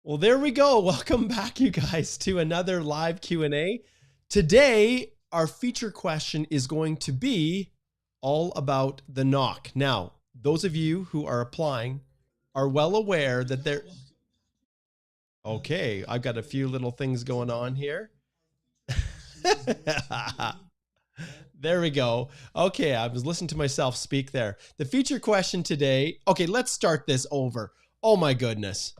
Well, there we go. Welcome back, you guys, to another live Q&A. Today, our feature question is going to be all about the NOC. Now, those of you who are applying are well aware that there... Okay, I've got a few little things going on here. There we go. Okay, I was listening to myself speak there. The feature question today... Okay, let's start this over. Oh my goodness.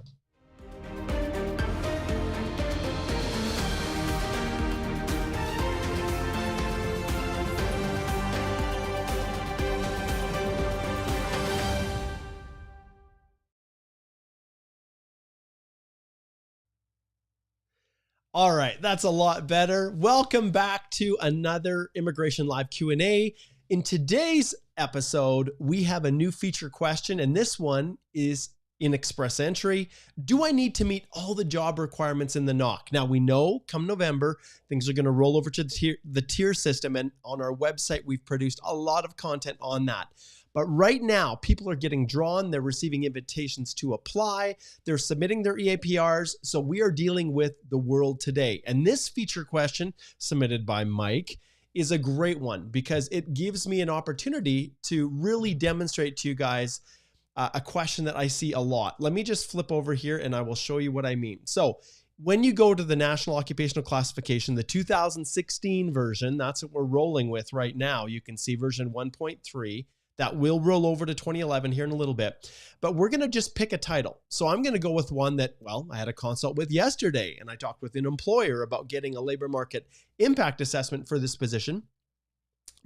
All right, that's a lot better. Welcome back to another Immigration Live Q&A. In today's episode, we have a new feature question, and this one is in Express Entry. Do I need to meet all the job requirements in the NOC? Now, we know come November, things are going to roll over to the tier system, and on our website, we've produced a lot of content on that. But right now, people are getting drawn. They're receiving invitations to apply. They're submitting their EAPRs. So we are dealing with the world today. And this feature question submitted by Mike is a great one because it gives me an opportunity to really demonstrate to you guys a question that I see a lot. Let me just flip over here and I will show you what I mean. So when you go to the National Occupational Classification, the 2016 version, that's what we're rolling with right now. You can see version 1.3. That will roll over to 2011 here in a little bit, but we're going to just pick a title. So I'm going to go with one that, well, I had a consult with yesterday, and I talked with an employer about getting a labor market impact assessment for this position,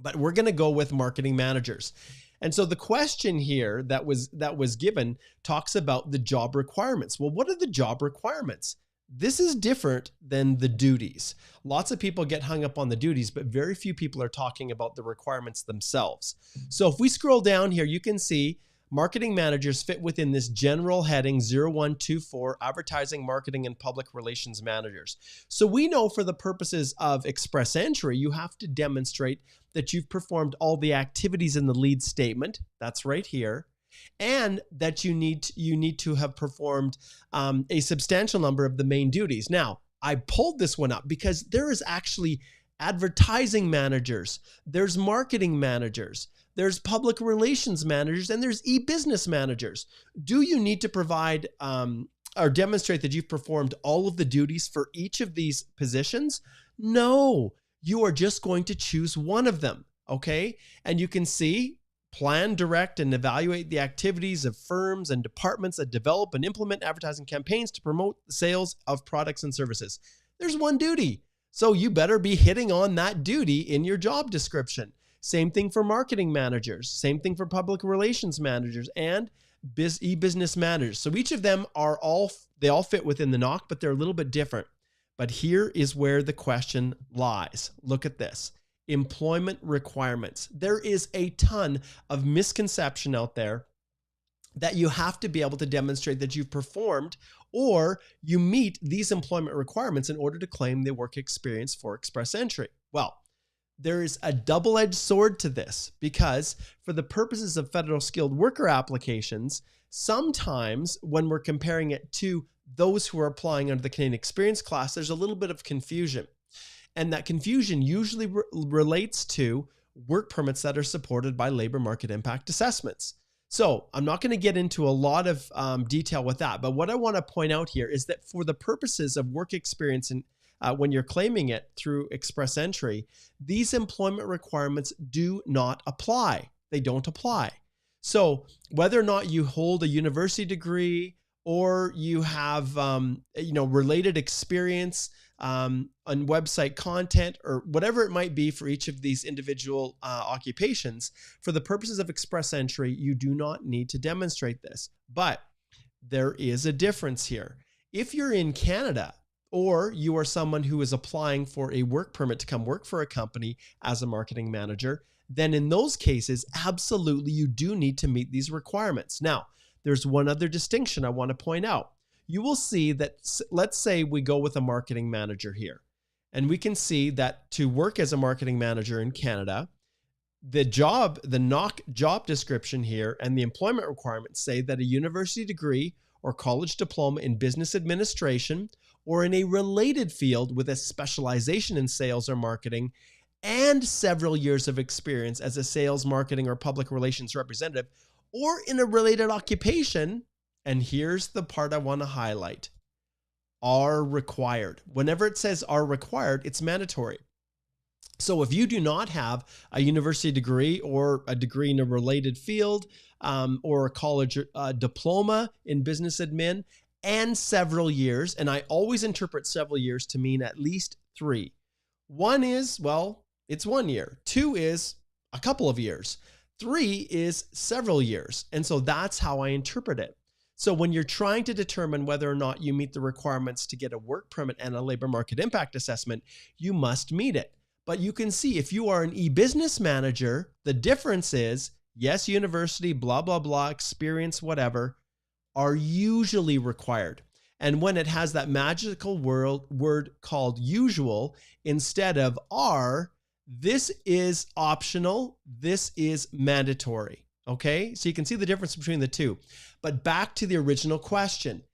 but we're going to go with marketing managers. And so the question here that was given talks about the job requirements. Well, what are the job requirements? This is different than the duties. Lots of people get hung up on the duties, but very few people are talking about the requirements themselves. So if we scroll down here, you can see marketing managers fit within this general heading 0124, advertising, marketing, and public relations managers. So we know for the purposes of Express Entry, you have to demonstrate that you've performed all the activities in the lead statement. That's right here. And that you need to have performed a substantial number of the main duties. Now, I pulled this one up because there is actually advertising managers, there's marketing managers, there's public relations managers, and there's e-business managers. Do you need to provide or demonstrate that you've performed all of the duties for each of these positions? No, you are just going to choose one of them, okay? And you can see plan, direct, and evaluate the activities of firms and departments that develop and implement advertising campaigns to promote the sales of products and services. There's one duty. So you better be hitting on that duty in your job description. Same thing for marketing managers. Same thing for public relations managers and e-business managers. So each of them they all fit within the NOC, but they're a little bit different. But here is where the question lies. Look at this. Employment requirements. There is a ton of misconception out there that you have to be able to demonstrate that you've performed or you meet these employment requirements in order to claim the work experience for Express Entry. Well, there is a double-edged sword to this because for the purposes of federal skilled worker applications, sometimes when we're comparing it to those who are applying under the Canadian Experience class, there's a little bit of confusion. And that confusion usually relates to work permits that are supported by labor market impact assessments. So I'm not going to get into a lot of detail with that, but what I want to point out here is that for the purposes of work experience and when you're claiming it through Express Entry, these employment requirements do not apply. They don't apply. So whether or not you hold a university degree or you have related experience on website content or whatever it might be for each of these individual occupations, for the purposes of Express Entry, you do not need to demonstrate this. But there is a difference here. If you're in Canada or you are someone who is applying for a work permit to come work for a company as a marketing manager, then in those cases, absolutely, you do need to meet these requirements. Now, there's one other distinction I want to point out. You will see that, let's say we go with a marketing manager here, and we can see that to work as a marketing manager in Canada, the NOC job description here and the employment requirements say that a university degree or college diploma in business administration, or in a related field with a specialization in sales or marketing, and several years of experience as a sales, marketing, or public relations representative, or in a related occupation. And here's the part I want to highlight: are required. Whenever it says are required, it's mandatory. So if you do not have a university degree or a degree in a related field, or a college diploma in business admin, and several years, and I always interpret several years to mean at least 3. 1 is, well, it's 1 year. 2 is a couple of years. 3 is several years. And so that's how I interpret it. So when you're trying to determine whether or not you meet the requirements to get a work permit and a labor market impact assessment, you must meet it. But you can see if you are an e-business manager, the difference is, yes, university, blah, blah, blah, experience, whatever, are usually required. And when it has that magical word called usual instead of are, this is optional, this is mandatory. Okay, so you can see the difference between the two. But back to the original question,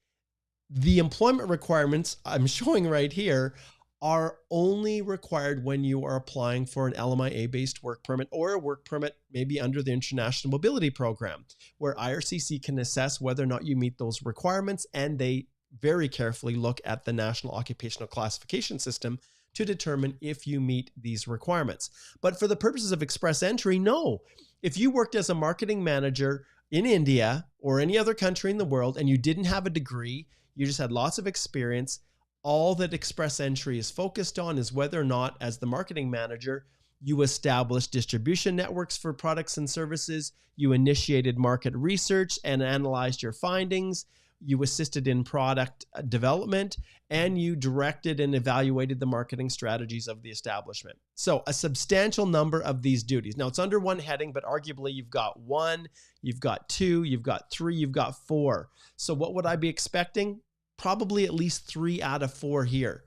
the employment requirements I'm showing right here are only required when you are applying for an LMIA-based work permit, or a work permit maybe under the International Mobility Program, where IRCC can assess whether or not you meet those requirements, and they very carefully look at the National Occupational Classification System to determine if you meet these requirements. But for the purposes of express entry, no. If you worked as a marketing manager in India or any other country in the world and you didn't have a degree, you just had lots of experience, all that express entry is focused on is whether or not, as the marketing manager, you established distribution networks for products and services, you initiated market research and analyzed your findings, you assisted in product development, and you directed and evaluated the marketing strategies of the establishment. So a substantial number of these duties. Now it's under one heading, but arguably you've got 1, you've got 2, you've got 3, you've got 4. So what would I be expecting? Probably at least 3 out of 4 here.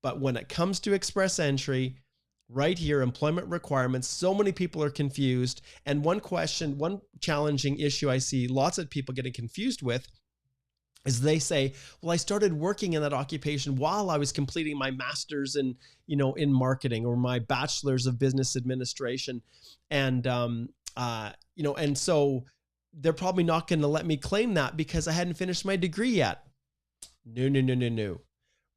But when it comes to express entry, right here, employment requirements, so many people are confused. And one challenging issue I see lots of people getting confused with is they say, well, I started working in that occupation while I was completing my master's in marketing, or my bachelor's of business administration. And, and so they're probably not going to let me claim that because I hadn't finished my degree yet. No.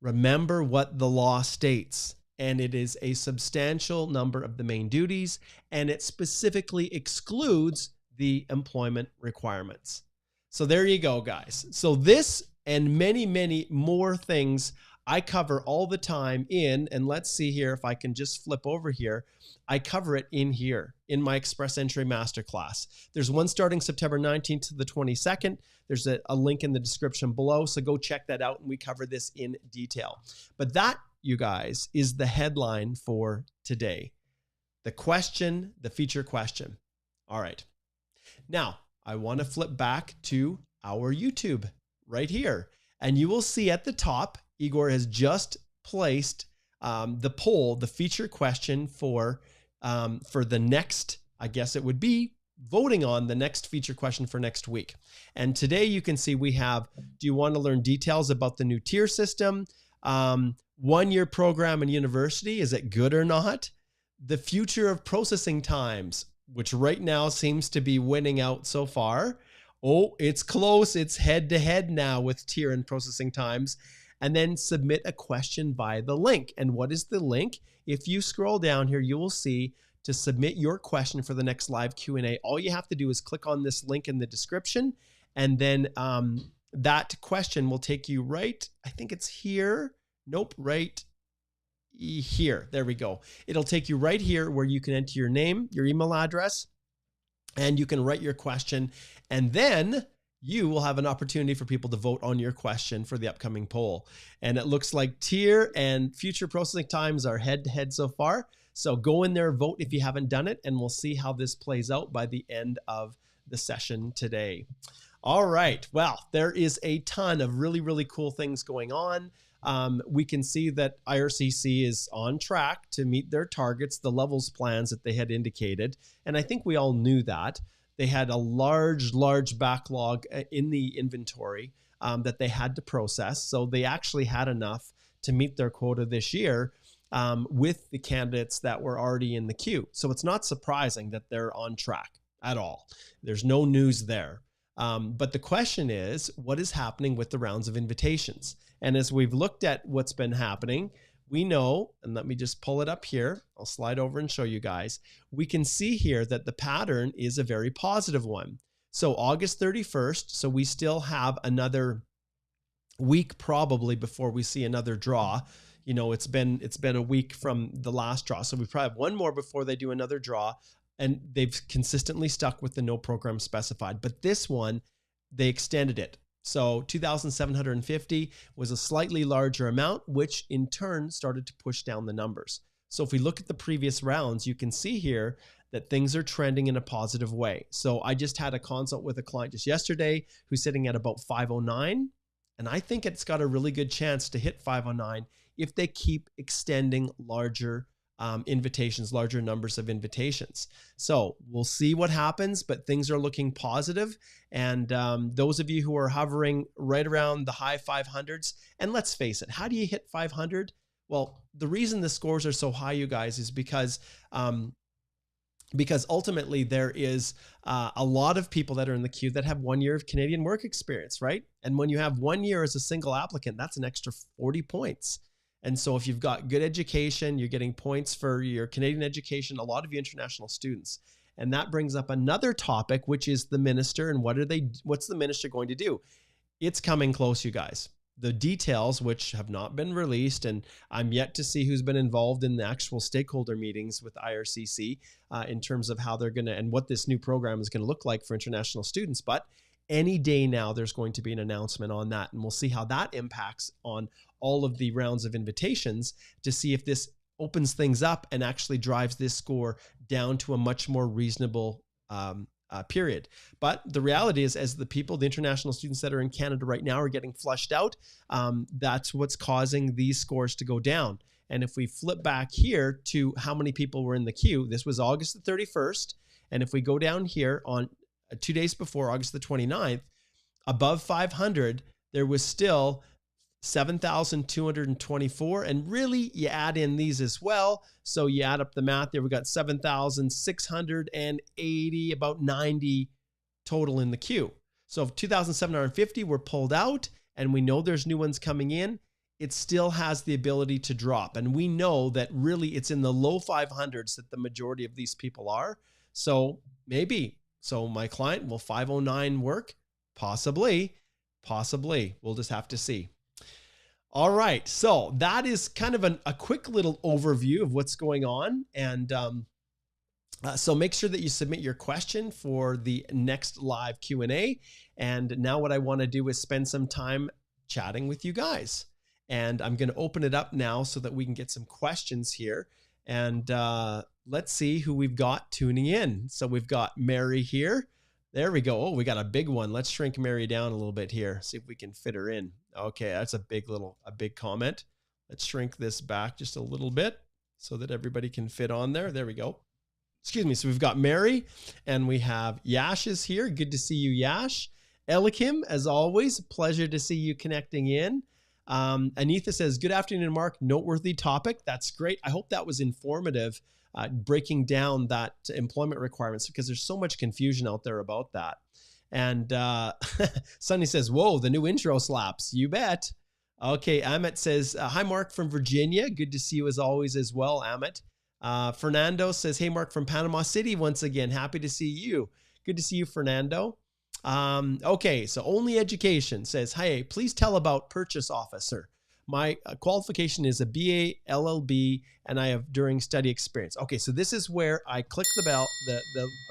Remember what the law states, and it is a substantial number of the main duties, and it specifically excludes the employment requirements. So there you go, guys. So this and many, many more things I cover all the time and let's see here if I can just flip over here. I cover it in here in my Express Entry Masterclass. There's one starting September 19th to the 22nd. There's a link in the description below, so go check that out, and we cover this in detail. But that, you guys, is the headline for today. The question, the feature question. All right. Now, I want to flip back to our YouTube right here, and you will see at the top, Igor has just placed the poll, the feature question for the next, I guess it would be voting on the next feature question for next week. And today you can see we have, do you want to learn details about the new tier system? 1-year program in university, is it good or not? The future of processing times, which right now seems to be winning out so far. Oh, it's close. It's head to head now with tier and processing times. And then submit a question via the link. And what is the link? If you scroll down here, you will see to submit your question for the next live Q&A. All you have to do is click on this link in the description, and then that question will take you right. I think it's here. Nope, right here. There we go. It'll take you right here where you can enter your name, your email address, and you can write your question. And then you will have an opportunity for people to vote on your question for the upcoming poll. And it looks like tier and future processing times are head to head so far. So go in there, vote if you haven't done it, and we'll see how this plays out by the end of the session today. All right. Well, there is a ton of really, really cool things going on. We can see that IRCC is on track to meet their targets, the levels plans that they had indicated. And I think we all knew that. They had a large backlog in the inventory that they had to process. So they actually had enough to meet their quota this year with the candidates that were already in the queue. So it's not surprising that they're on track at all. There's no news there. But the question is, what is happening with the rounds of invitations? And as we've looked at what's been happening, we know, and let me just pull it up here. I'll slide over and show you guys. We can see here that the pattern is a very positive one. So August 31st, so we still have another week probably before we see another draw. You know, it's been a week from the last draw. So we probably have one more before they do another draw. And they've consistently stuck with the no program specified. But this one, they extended it. So 2,750 was a slightly larger amount, which in turn started to push down the numbers. So if we look at the previous rounds, you can see here that things are trending in a positive way. So I just had a consult with a client just yesterday who's sitting at about 509. And I think it's got a really good chance to hit 509 if they keep extending larger invitations, larger numbers of invitations. So we'll see what happens, but things are looking positive. And those of you who are hovering right around the high 500s, and let's face it, how do you hit 500? Well, the reason the scores are so high, you guys, is because ultimately there is a lot of people that are in the queue that have 1 year of Canadian work experience, right? And when you have 1 year as a single applicant, that's an extra 40 points. And so if you've got good education, you're getting points for your Canadian education, a lot of you international students. And that brings up another topic, which is the minister and what's the minister going to do? It's coming close, you guys. The details, which have not been released, and I'm yet to see who's been involved in the actual stakeholder meetings with IRCC in terms of how they're going to, and what this new program is going to look like for international students. But any day now, there's going to be an announcement on that, and we'll see how that impacts on all of the rounds of invitations to see if this opens things up and actually drives this score down to a much more reasonable period. But the reality is, as the international students that are in Canada right now are getting flushed out, that's what's causing these scores to go down. And if we flip back here to how many people were in the queue, this was August the 31st. And if we go down here on 2 days before August the 29th, above 500, there was still 7,224. And really, you add in these as well. So you add up the math there, we got 7,680, about 90 total in the queue. So if 2,750 were pulled out, and we know there's new ones coming in, it still has the ability to drop. And we know that really it's in the low 500s that the majority of these people are. So maybe. So my client, will 509 work? Possibly. We'll just have to see. All right, so that is kind of a quick little overview of what's going on. And so make sure that you submit your question for the next live Q&A. And now what I want to do is spend some time chatting with you guys. And I'm going to open it up now so that we can get some questions here. And let's see who we've got tuning in. So we've got Mary here. There we go. Oh, we got a big one. Let's shrink Mary down a little bit here. See if we can fit her in. Okay, that's a big comment. Let's shrink this back just a little bit so that everybody can fit on there. There we go. Excuse me. So we've got Mary and we have Yash is here. Good to see you, Yash. Elikim, as always, pleasure to see you connecting in. Anitha says, good afternoon, Mark. Noteworthy topic. That's great. I hope that was informative, breaking down that employment requirements, because there's so much confusion out there about that. And Sunny says, whoa, the new intro slaps. You bet. Okay, Amit says, hi, Mark from Virginia. Good to see you as always as well, Amit. Fernando says, hey, Mark from Panama City once again. Happy to see you. Good to see you, Fernando. Okay, so Only Education says, hey, please tell about purchase officer. My qualification is a BA LLB, and I have during study experience. Okay, so this is where I click the bell,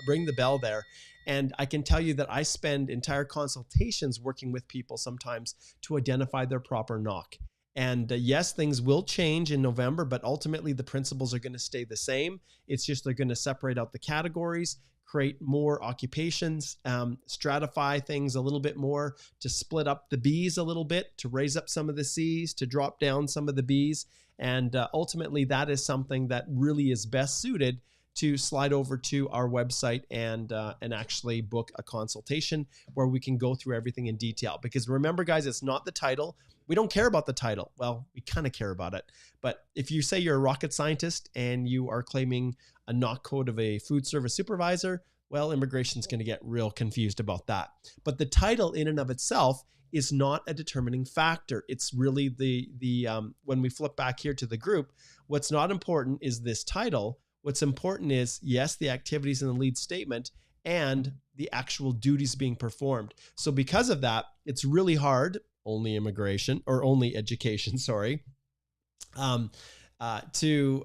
ring the bell there, and I can tell you that I spend entire consultations working with people sometimes to identify their proper NOC. And yes, things will change in November, but ultimately the principles are going to stay the same. It's just they're going to separate out the categories, create more occupations, stratify things a little bit more, to split up the Bs a little bit, to raise up some of the Cs, to drop down some of the Bs. And ultimately, that is something that really is best suited to slide over to our website and actually book a consultation where we can go through everything in detail. Because remember, guys, it's not the title. We don't care about the title. Well, we kind of care about it. But if you say you're a rocket scientist and you are claiming a NOC code of a food service supervisor, well, immigration's going to get real confused about that. But the title in and of itself is not a determining factor. It's really the when we flip back here to the group, what's not important is this title. What's important is, yes, the activities in the lead statement and the actual duties being performed. So because of that, it's really hard, only immigration or only education, sorry, to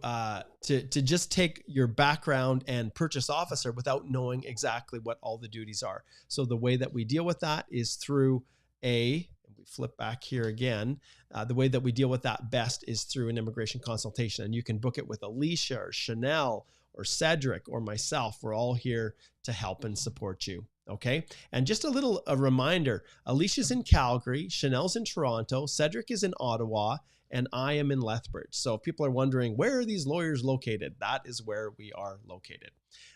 just take your background and purchase officer without knowing exactly what all the duties are. So the way that we deal with that is through we flip back here again. The way that we deal with that best is through an immigration consultation, and you can book it with Alicia or Chanel or Cedric or myself. We're all here to help and support you. Okay. And just a reminder, Alicia's in Calgary, Chanel's in Toronto, Cedric is in Ottawa, and I am in Lethbridge. So if people are wondering, where are these lawyers located? That is where we are located.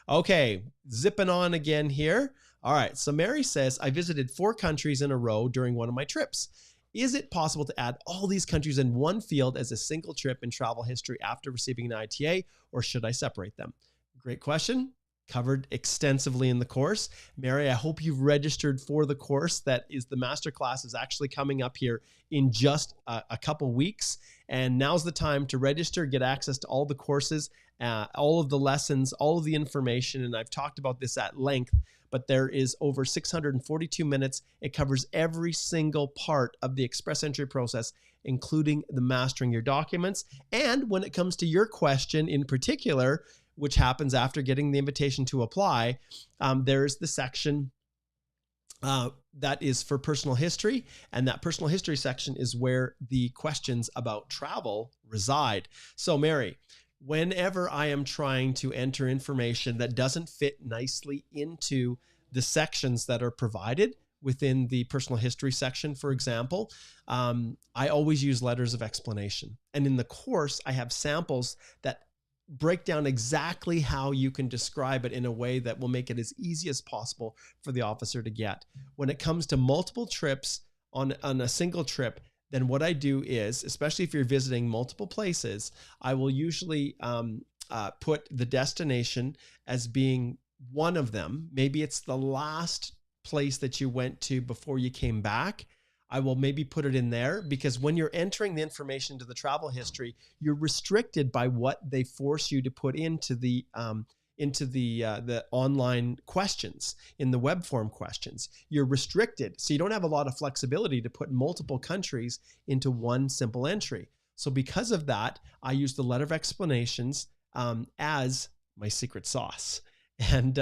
Okay, zipping on again here. All right, so Mary says, I visited 4 countries in a row during one of my trips. Is it possible to add all these countries in one field as a single trip in travel history after receiving an ITA, or should I separate them? Great question. Covered extensively in the course. Mary, I hope you've registered for the course. That is, the masterclass is actually coming up here in just a couple weeks. And now's the time to register, get access to all the courses, all of the lessons, all of the information. And I've talked about this at length, but there is over 642 minutes. It covers every single part of the express entry process, including the mastering your documents. And when it comes to your question in particular, which happens after getting the invitation to apply, there's the section that is for personal history. And that personal history section is where the questions about travel reside. So Mary, whenever I am trying to enter information that doesn't fit nicely into the sections that are provided within the personal history section, for example, I always use letters of explanation. And in the course, I have samples that break down exactly how you can describe it in a way that will make it as easy as possible for the officer to get. When it comes to multiple trips on a single trip, then what I do is, especially if you're visiting multiple places, I will usually put the destination as being one of them. Maybe it's the last place that you went to before you came back. I will maybe put it in there, because when you're entering the information to the travel history, you're restricted by what they force you to put into the online questions, in the web form questions. You're restricted. So you don't have a lot of flexibility to put multiple countries into one simple entry. So because of that, I use the letter of explanations as my secret sauce. And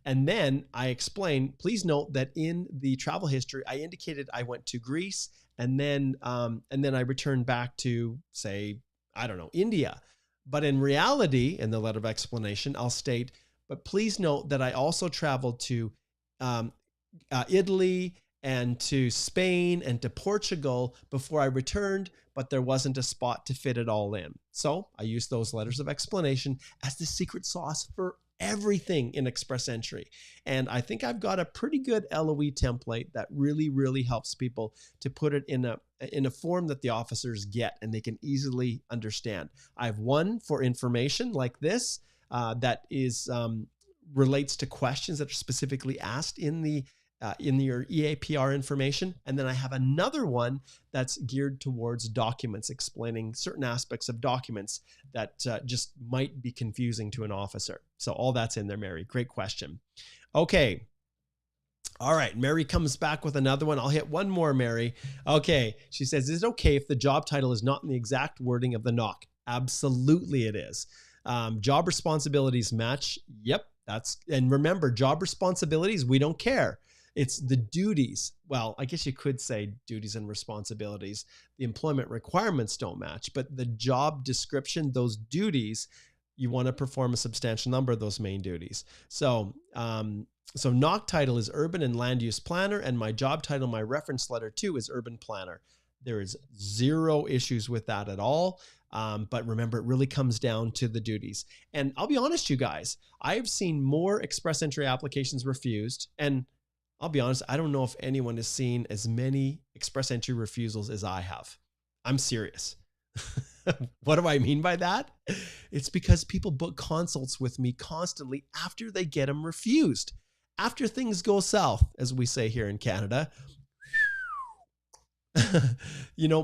then I explain, please note that in the travel history, I indicated I went to Greece, and then I returned back to, say, I don't know, India. But in reality, in the letter of explanation, I'll state, but please note that I also traveled to Italy and to Spain and to Portugal before I returned, but there wasn't a spot to fit it all in. So I use those letters of explanation as the secret sauce for everything in express entry. And I think I've got a pretty good LOE template that really, really helps people to put it in a form that the officers get and they can easily understand. I have one for information like this that is relates to questions that are specifically asked in your EAPR information. And then I have another one that's geared towards documents, explaining certain aspects of documents that just might be confusing to an officer. So all that's in there, Mary. Great question. Okay. All right. Mary comes back with another one. I'll hit one more, Mary. Okay. She says, is it okay if the job title is not in the exact wording of the NOC? Absolutely it is. Job responsibilities match. Yep. And remember, job responsibilities, we don't care. It's the duties. Well, I guess you could say duties and responsibilities. The employment requirements don't match, but the job description, those duties, you want to perform a substantial number of those main duties. So NOC title is Urban and Land Use Planner, and my job title, my reference letter too, is Urban Planner. There is zero issues with that at all. But remember, it really comes down to the duties. And I'll be honest, you guys, I've seen more express entry applications refused. And I'll be honest, I don't know if anyone has seen as many express entry refusals as I have. I'm serious. What do I mean by that? It's because people book consults with me constantly after they get them refused. After things go south, as we say here in Canada,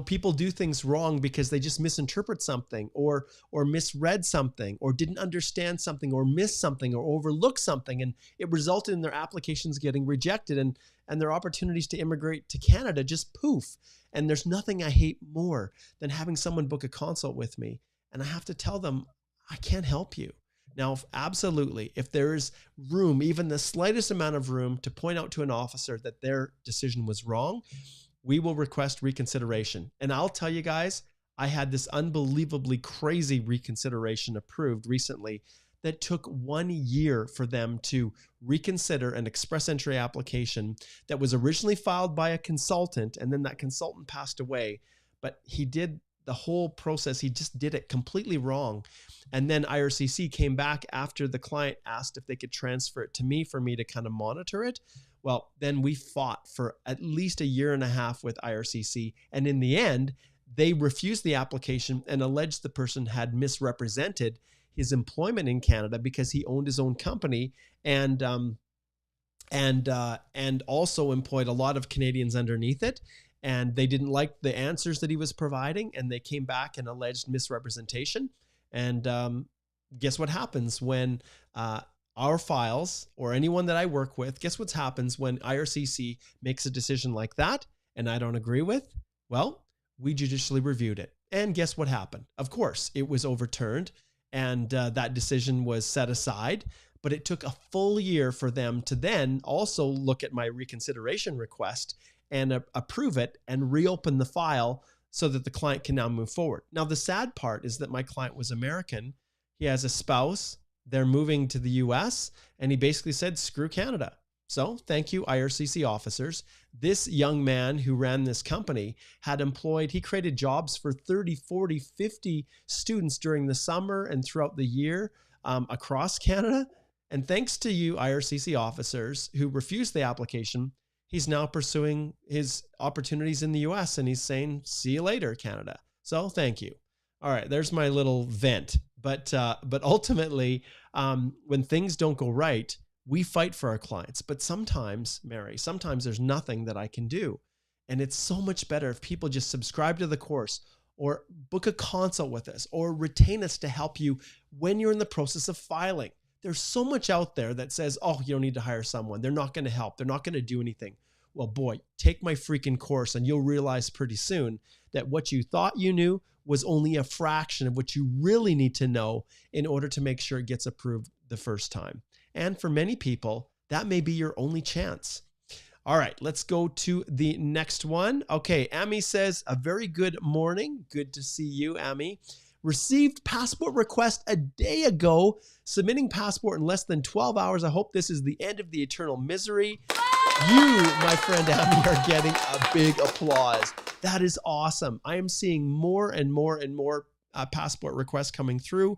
people do things wrong because they just misinterpret something or misread something or didn't understand something or missed something or overlooked something. And it resulted in their applications getting rejected and their opportunities to immigrate to Canada just poof. And there's nothing I hate more than having someone book a consult with me. And I have to tell them, I can't help you. Now, absolutely, if there is room, even the slightest amount of room to point out to an officer that their decision was wrong, we will request reconsideration. And I'll tell you guys, I had this unbelievably crazy reconsideration approved recently that took 1 year for them to reconsider an express entry application that was originally filed by a consultant, and then that consultant passed away. But he did the whole process, he just did it completely wrong. And then IRCC came back after the client asked if they could transfer it to me for me to kind of monitor it. Well, then we fought for at least 1.5 years with IRCC. And in the end, they refused the application and alleged the person had misrepresented his employment in Canada because he owned his own company and also employed a lot of Canadians underneath it. And they didn't like the answers that he was providing, and they came back and alleged misrepresentation. And guess what happens when our files or anyone that I work with, guess what happens when IRCC makes a decision like that and I don't agree with? Well, we judicially reviewed it. And guess what happened? Of course, it was overturned and that decision was set aside. But it took a full year for them to then also look at my reconsideration request and approve it and reopen the file so that the client can now move forward. Now, the sad part is that my client was American. He has a spouse. They're moving to the US, and he basically said, screw Canada. So thank you, IRCC officers. This young man who ran this company he created jobs for 30, 40, 50 students during the summer and throughout the year across Canada. And thanks to you, IRCC officers who refused the application, he's now pursuing his opportunities in the US, and he's saying, see you later, Canada. So thank you. All right, there's my little vent. But ultimately, when things don't go right, we fight for our clients. But sometimes, Mary, there's nothing that I can do. And it's so much better if people just subscribe to the course or book a consult with us or retain us to help you when you're in the process of filing. There's so much out there that says, oh, you don't need to hire someone. They're not going to help. They're not going to do anything. Well, boy, take my freaking course and you'll realize pretty soon that what you thought you knew was only a fraction of what you really need to know in order to make sure it gets approved the first time. And for many people, that may be your only chance. All right, let's go to the next one. Okay, Amy says, a very good morning. Good to see you, Amy. Received passport request a day ago, submitting passport in less than 12 hours. I hope this is the end of the eternal misery. You, my friend Amy, are getting a big applause. That is awesome. I am seeing more and more and more passport requests coming through.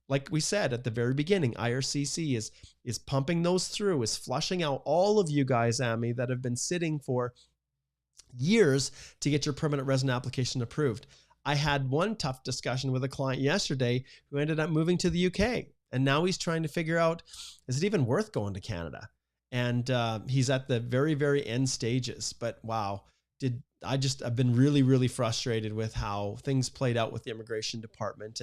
Like we said at the very beginning, IRCC is pumping those through, is flushing out all of you guys, Amy, that have been sitting for years to get your permanent resident application approved. I had one tough discussion with a client yesterday who ended up moving to the UK. And now he's trying to figure out, is it even worth going to Canada? And he's at the very, very end stages. But wow, I've been really, really frustrated with how things played out with the immigration department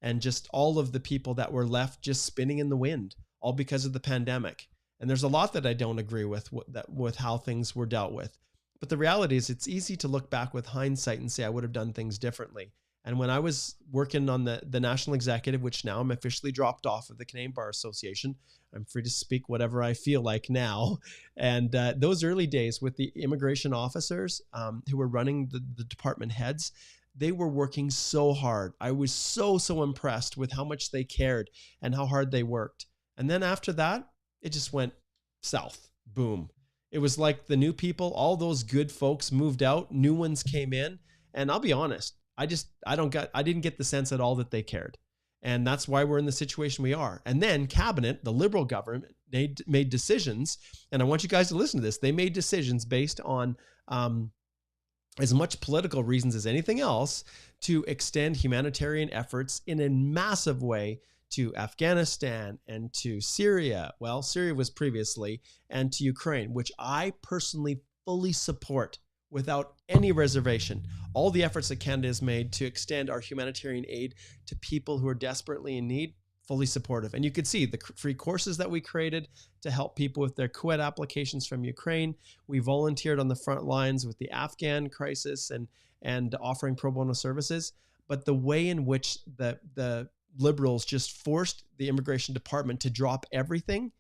and just all of the people that were left just spinning in the wind, all because of the pandemic. And there's a lot that I don't agree with how things were dealt with. But the reality is it's easy to look back with hindsight and say I would have done things differently. And when I was working on the national executive, which now I'm officially dropped off of the Canadian Bar Association, I'm free to speak whatever I feel like now. And those early days with the immigration officers who were running the department heads, they were working so hard. I was so impressed with how much they cared and how hard they worked. And then after that, it just went south. Boom. It was like the new people, all those good folks moved out, new ones came in. And I'll be honest, I didn't get the sense at all that they cared. And that's why we're in the situation we are. And then cabinet, the Liberal government, made decisions. And I want you guys to listen to this. They made decisions based on as much political reasons as anything else to extend humanitarian efforts in a massive way to Afghanistan and to Syria. Well, Syria was previously, and to Ukraine, which I personally fully support without any reservation. All the efforts that Canada has made to extend our humanitarian aid to people who are desperately in need, fully supportive. And you could see the free courses that we created to help people with their QED applications from Ukraine. We volunteered on the front lines with the Afghan crisis and offering pro bono services. But the way in which the Liberals just forced the immigration department to drop everything,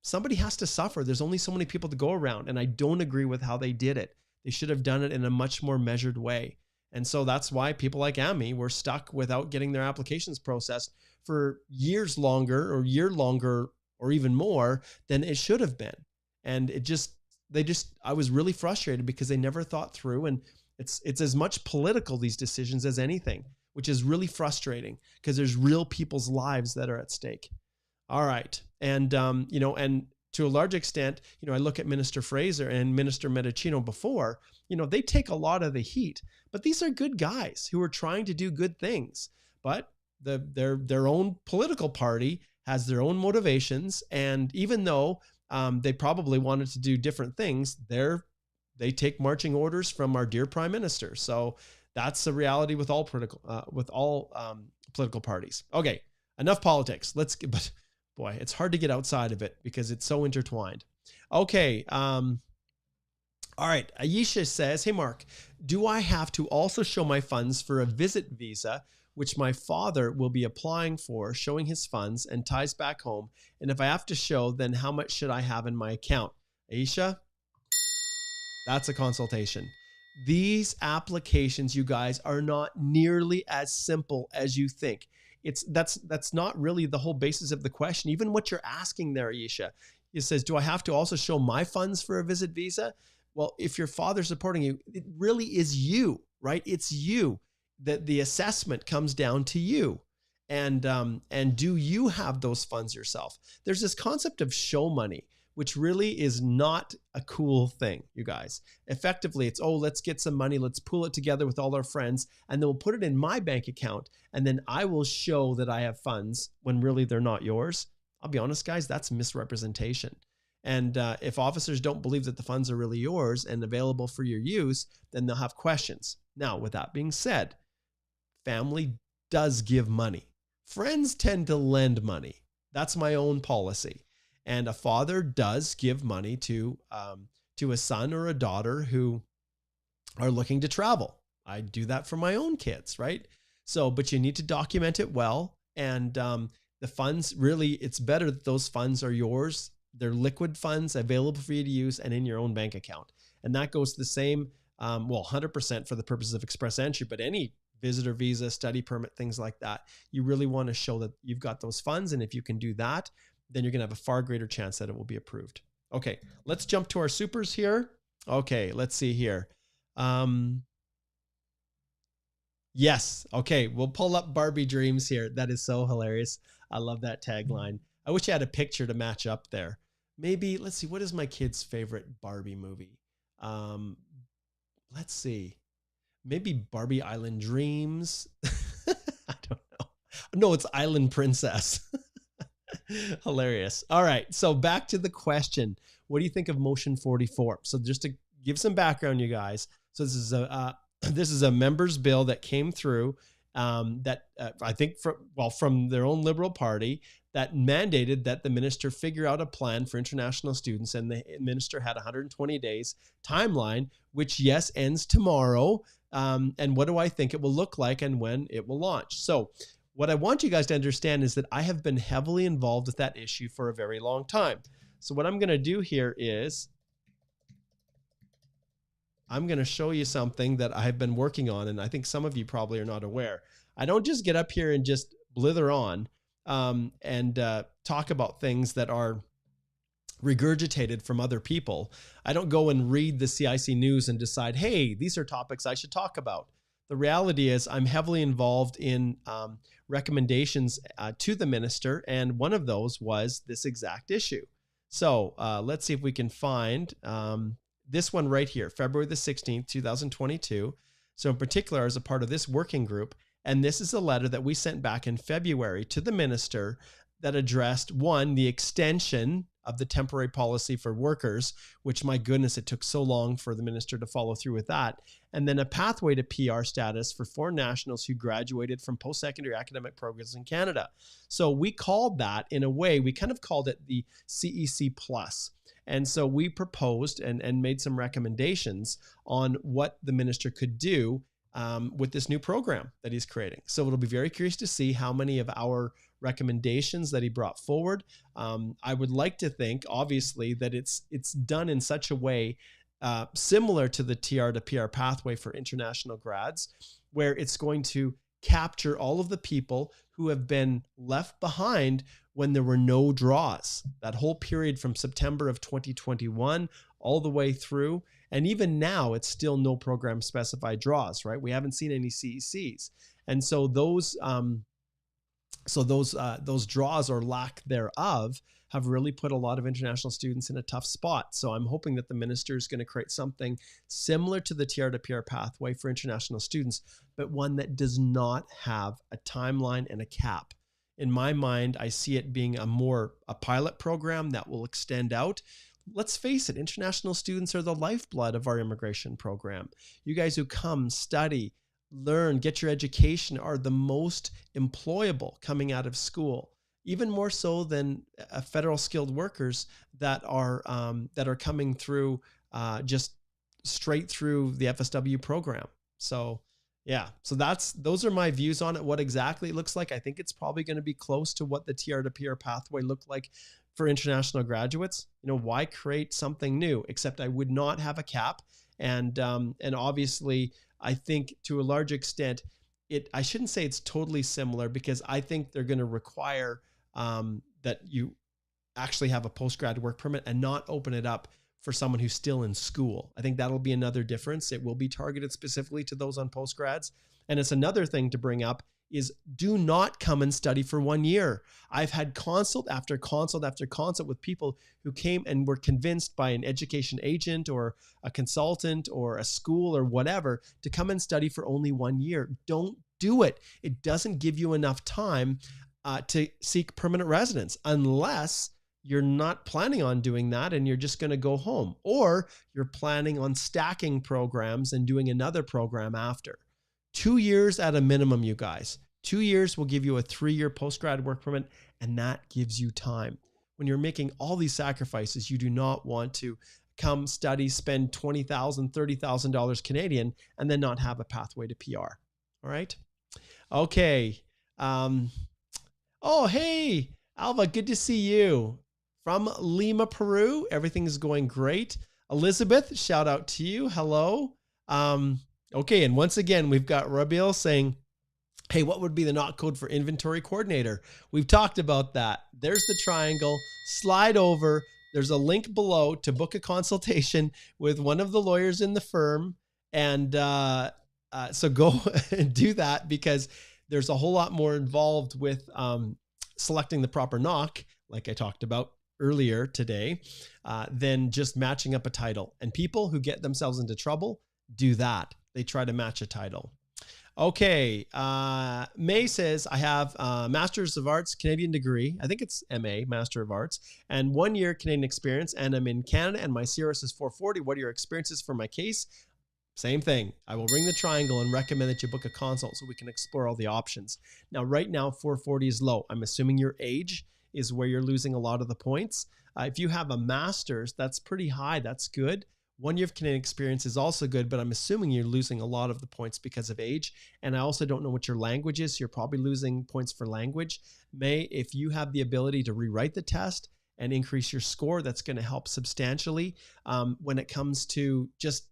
somebody has to suffer. There's only so many people to go around. And I don't agree with how they did it. They should have done it in a much more measured way. And so that's why people like Amy were stuck without getting their applications processed for years longer or even more than it should have been. And I was really frustrated because they never thought through, and it's as much political, these decisions, as anything, which is really frustrating because there's real people's lives that are at stake. All right. And, and to a large extent, I look at Minister Fraser and Minister Medicino before, they take a lot of the heat, but these are good guys who are trying to do good things. But their own political party has their own motivations. And even though they probably wanted to do different things, they take marching orders from our dear Prime Minister. So that's the reality with all political parties. Okay, enough politics. But boy, it's hard to get outside of it because it's so intertwined. Okay. All right. Aisha says, hey, Mark, do I have to also show my funds for a visit visa, which my father will be applying for, showing his funds and ties back home? And if I have to show, then how much should I have in my account? Aisha, that's a consultation. These applications, you guys, are not nearly as simple as you think. That's not really the whole basis of the question. Even what you're asking there, Aisha, it says, do I have to also show my funds for a visit visa? Well, if your father's supporting you, it really is you, right? It's you. That the assessment comes down to you. And do you have those funds yourself? There's this concept of show money, which really is not a cool thing, you guys. Effectively, it's, let's get some money, let's pool it together with all our friends, and then we'll put it in my bank account, and then I will show that I have funds when really they're not yours. I'll be honest, guys, that's misrepresentation. And if officers don't believe that the funds are really yours and available for your use, then they'll have questions. Now, with that being said, family does give money. Friends tend to lend money. That's my own policy. And a father does give money to a son or a daughter who are looking to travel. I do that for my own kids, right? So, but you need to document it well. And the funds, really, it's better that those funds are yours. They're liquid funds available for you to use and in your own bank account. And that goes the same, 100% for the purposes of express entry, but any visitor visa, study permit, things like that, you really want to show that you've got those funds. And if you can do that, then you're going to have a far greater chance that it will be approved. Okay, let's jump to our supers here. Okay, let's see here. Yes. Okay, we'll pull up Barbie Dreams here. That is so hilarious. I love that tagline. I wish I had a picture to match up there. Maybe, let's see, what is my kid's favorite Barbie movie? Let's see. Maybe Barbie Island Dreams. I don't know. No, it's Island Princess. Hilarious. All right. So back to the question. What do you think of Motion 44? So just to give some background, you guys. So this is a members bill that came through that I think from their own Liberal Party that mandated that the minister figure out a plan for international students. And the minister had 120 days timeline, which yes, ends tomorrow. And what do I think it will look like and when it will launch? So what I want you guys to understand is that I have been heavily involved with that issue for a very long time. So what I'm going to do here is I'm going to show you something that I've been working on, and I think some of you probably are not aware. I don't just get up here and just blither on and talk about things that are regurgitated from other people. I don't go and read the CIC news and decide, hey, these are topics I should talk about. The reality is I'm heavily involved in recommendations to the minister, and one of those was this exact issue. So let's see if we can find this one right here, February the 16th, 2022. So in particular, as a part of this working group, and this is a letter that we sent back in February to the minister that addressed, one, the extension of the temporary policy for workers, which, my goodness, it took so long for the minister to follow through with that. And then a pathway to PR status for foreign nationals who graduated from post-secondary academic programs in Canada. So we called that, in a way, we kind of called it the CEC Plus. And so we proposed and made some recommendations on what the minister could do with this new program that he's creating. So it'll be very curious to see how many of our recommendations that he brought forward. I would like to think, obviously, that it's done in such a way similar to the TR to PR pathway for international grads, where it's going to capture all of the people who have been left behind when there were no draws. That whole period from September of 2021 all the way through. And even now, it's still no program specified draws, right? We haven't seen any CECs. And so those draws or lack thereof have really put a lot of international students in a tough spot. So I'm hoping that the minister is going to create something similar to the TR to PR pathway for international students, but one that does not have a timeline and a cap. In my mind, I see it being a pilot program that will extend out. Let's face it, international students are the lifeblood of our immigration program. You guys who come, study, learn, get your education are the most employable coming out of school, even more so than federal skilled workers that are coming through just straight through the FSW program. So yeah, so those are my views on it. What exactly it looks like, I think it's probably going to be close to what the TR to PR pathway looked like for international graduates. You know, why create something new? Except I would not have a cap, and obviously, I think to a large extent, I shouldn't say it's totally similar, because I think they're going to require that you actually have a postgrad work permit and not open it up for someone who's still in school. I think that'll be another difference. It will be targeted specifically to those on postgrads. And it's another thing to bring up is do not come and study for 1 year. I've had consult after consult after consult with people who came and were convinced by an education agent or a consultant or a school or whatever to come and study for only 1 year. Don't do it. It doesn't give you enough time to seek permanent residence unless you're not planning on doing that and you're just going to go home, or you're planning on stacking programs and doing another program after. 2 years at a minimum, you guys. 2 years will give you a 3-year postgrad work permit, and that gives you time. When you're making all these sacrifices, you do not want to come study, spend $20,000, $30,000 Canadian, and then not have a pathway to PR. All right. Okay. Oh, hey, Alva, good to see you. From Lima, Peru, everything's going great. Elizabeth, shout out to you. Hello. Okay, and once again, we've got Rabil saying, hey, what would be the NOC code for inventory coordinator? We've talked about that. There's the triangle. Slide over. There's a link below to book a consultation with one of the lawyers in the firm. And so go and do that, because there's a whole lot more involved with selecting the proper NOC, like I talked about earlier today, than just matching up a title. And people who get themselves into trouble do that. They try to match a title. Okay. May says, I have a Master's of Arts Canadian degree. I think it's MA, Master of Arts, and 1 year Canadian experience. And I'm in Canada and my CRS is 440. What are your experiences for my case? Same thing. I will ring the triangle and recommend that you book a consult so we can explore all the options. Now, right now, 440 is low. I'm assuming your age is where you're losing a lot of the points. If you have a master's, that's pretty high. That's good. 1 year of Canadian experience is also good, but I'm assuming you're losing a lot of the points because of age. And I also don't know what your language is. You're probably losing points for language. May, if you have the ability to rewrite the test and increase your score, that's going to help substantially when it comes to just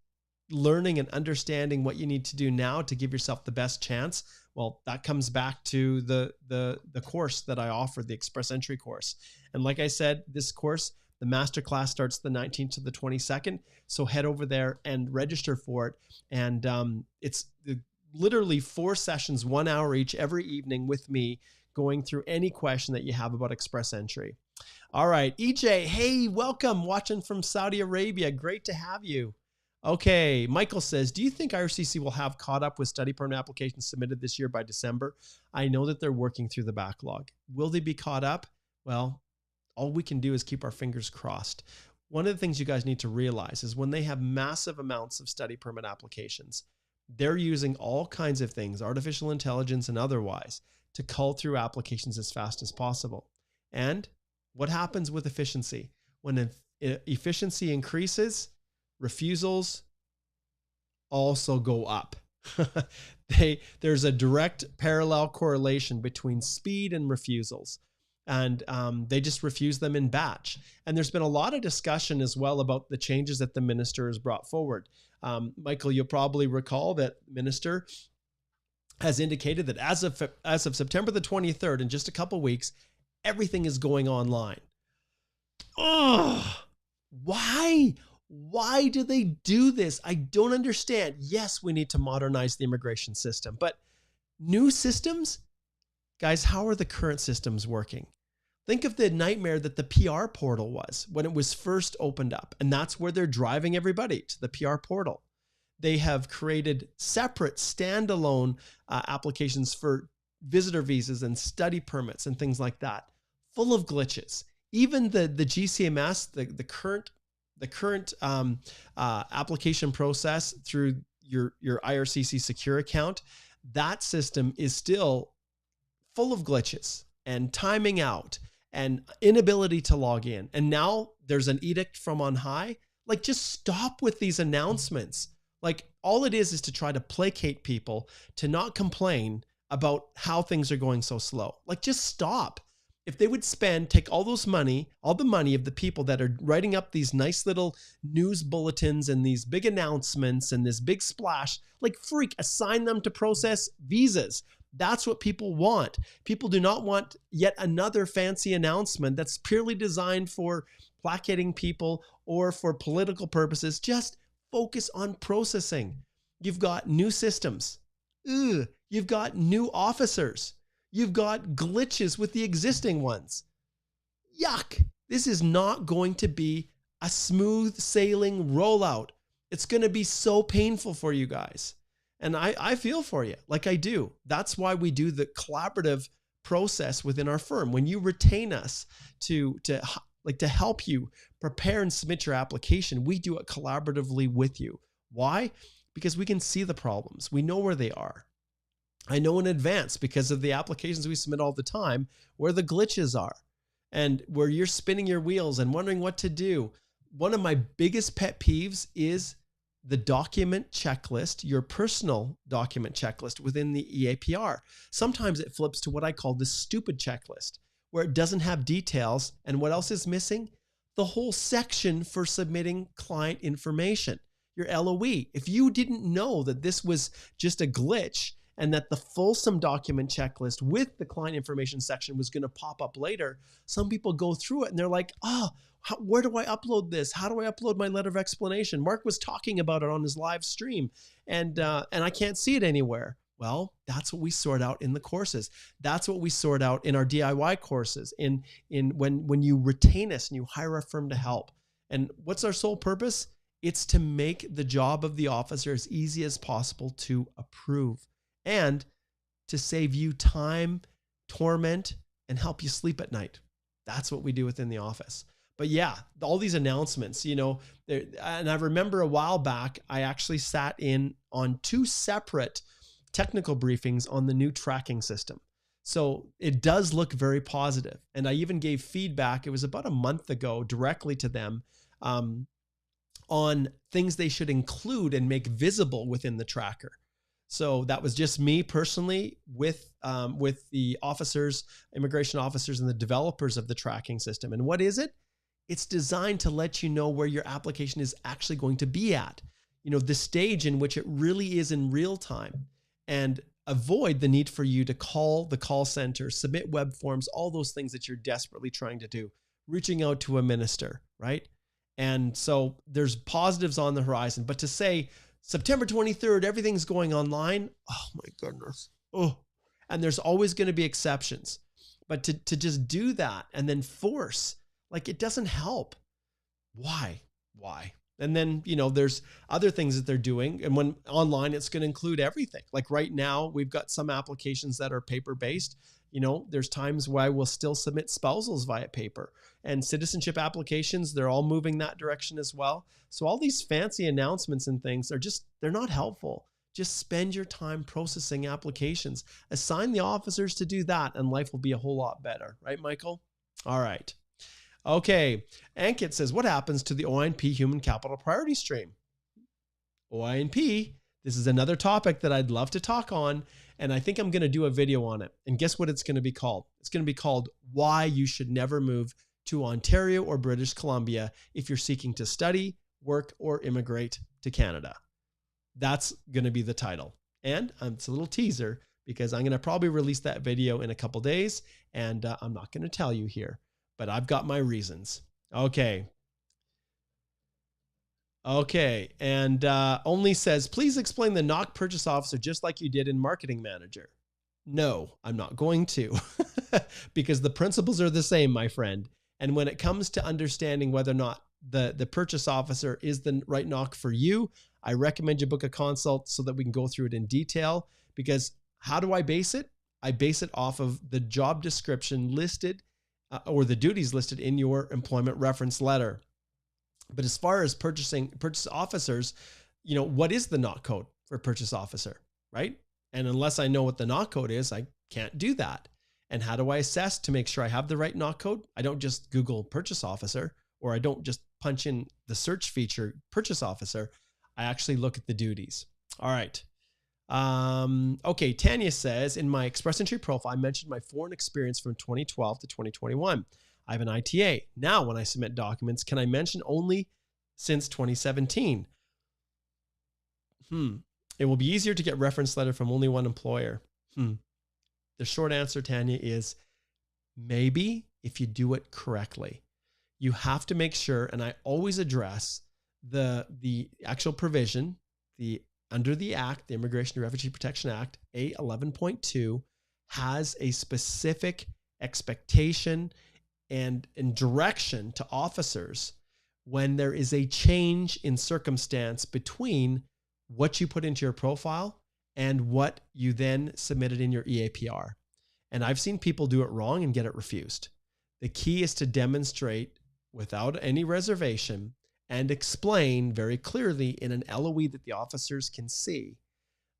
learning and understanding what you need to do now to give yourself the best chance. Well, that comes back to the course that I offer, the Express Entry course. And like I said, this course The masterclass starts the 19th to the 22nd. So head over there and register for it. And it's literally 4 sessions, 1 hour each every evening with me, going through any question that you have about express entry. All right, EJ, hey, welcome, watching from Saudi Arabia. Great to have you. Okay, Michael says, do you think IRCC will have caught up with study permit applications submitted this year by December? I know that they're working through the backlog. Will they be caught up? Well, all we can do is keep our fingers crossed. One of the things you guys need to realize is when they have massive amounts of study permit applications, they're using all kinds of things, artificial intelligence and otherwise, to cull through applications as fast as possible. And what happens with efficiency? When efficiency increases, refusals also go up. There's a direct parallel correlation between speed and refusals. And they just refuse them in batch. And there's been a lot of discussion as well about the changes that the minister has brought forward. Michael, you'll probably recall that the minister has indicated that as of September the 23rd, in just a couple weeks, everything is going online. Oh, why? Why do they do this? I don't understand. Yes, we need to modernize the immigration system, but new systems? Guys, how are the current systems working? Think of the nightmare that the PR portal was when it was first opened up, and that's where they're driving everybody, to the PR portal. They have created separate standalone applications for visitor visas and study permits and things like that, full of glitches. Even the GCMS, the current application process through your IRCC secure account, that system is still full of glitches and timing out and inability to log in. And now there's an edict from on high. Like, just stop with these announcements. Like, all it is to try to placate people to not complain about how things are going so slow. Like, just stop. If they would take all the money of the people that are writing up these nice little news bulletins and these big announcements and this big splash, like, assign them to process visas. That's what people want. People do not want yet another fancy announcement that's purely designed for placating people or for political purposes. Just focus on processing. You've got new systems. You've got new officers. You've got glitches with the existing ones. Yuck. This is not going to be a smooth sailing rollout. It's going to be so painful for you guys. And I feel for you, like I do. That's why we do the collaborative process within our firm. When you retain us to help you prepare and submit your application, we do it collaboratively with you. Why? Because we can see the problems. We know where they are. I know in advance, because of the applications we submit all the time, where the glitches are and where you're spinning your wheels and wondering what to do. One of my biggest pet peeves is the document checklist, your personal document checklist within the EAPR. Sometimes it flips to what I call the stupid checklist, where it doesn't have details. And what else is missing? The whole section for submitting client information, your LOE. If you didn't know that this was just a glitch and that the fulsome document checklist with the client information section was going to pop up later, some people go through it and they're like, where do I upload this? How do I upload my letter of explanation? Mark was talking about it on his live stream and I can't see it anywhere. Well, that's what we sort out in the courses. That's what we sort out in our DIY courses, when you retain us and you hire a firm to help. And what's our sole purpose? It's to make the job of the officer as easy as possible to approve and to save you time, torment, and help you sleep at night. That's what we do within the office. But yeah, all these announcements, and I remember a while back, I actually sat in on 2 separate technical briefings on the new tracking system. So it does look very positive. And I even gave feedback, it was about a month ago, directly to them on things they should include and make visible within the tracker. So that was just me personally with the officers, immigration officers, and the developers of the tracking system. And what is it? It's designed to let you know where your application is actually going to be at, the stage in which it really is in real time, and avoid the need for you to call the call center, submit web forms, all those things that you're desperately trying to do. reaching out to a minister, right? And so there's positives on the horizon, but to say September 23rd, everything's going online. Oh my goodness. Oh, and there's always going to be exceptions, but to just do that and then force, like, it doesn't help. Why? And then, there's other things that they're doing. And when online, it's going to include everything. Like right now, we've got some applications that are paper-based. There's times where I will still submit spousals via paper, and citizenship applications, they're all moving that direction as well. So all these fancy announcements and things they're not helpful. Just spend your time processing applications. Assign the officers to do that, and life will be a whole lot better. Right, Michael? All right. Okay. Ankit says, what happens to the OINP human capital priority stream? OINP, this is another topic that I'd love to talk on, and I think I'm going to do a video on it. And guess what it's going to be called? It's going to be called Why You Should Never Move to Ontario or British Columbia if you're seeking to study, work, or immigrate to Canada. That's going to be the title. And it's a little teaser because I'm going to probably release that video in a couple days, and I'm not going to tell you here, but I've got my reasons. Okay. And Only says, please explain the NOC purchase officer just like you did in marketing manager. No, I'm not going to because the principles are the same, my friend. And when it comes to understanding whether or not the purchase officer is the right NOC for you, I recommend you book a consult so that we can go through it in detail. Because how do I base it? I base it off of the job description listed or the duties listed in your employment reference letter. But as far as purchase officers, what is the NOC code for purchase officer, right? And unless I know what the NOC code is, I can't do that. And how do I assess to make sure I have the right NOC code? I don't just Google purchase officer, or I don't just punch in the search feature purchase officer. I actually look at the duties. All right. Okay. Tanya says, in my Express Entry profile, I mentioned my foreign experience from 2012 to 2021. I have an ITA. Now, when I submit documents, can I mention only since 2017? It will be easier to get reference letter from only one employer. The short answer, Tanya, is maybe if you do it correctly. You have to make sure, and I always address the actual provision, under the Act, the Immigration and Refugee Protection Act, A11.2, has a specific expectation and direction to officers when there is a change in circumstance between what you put into your profile and what you then submitted in your EAPR. And I've seen people do it wrong and get it refused. The key is to demonstrate without any reservation and explain very clearly in an LOE that the officers can see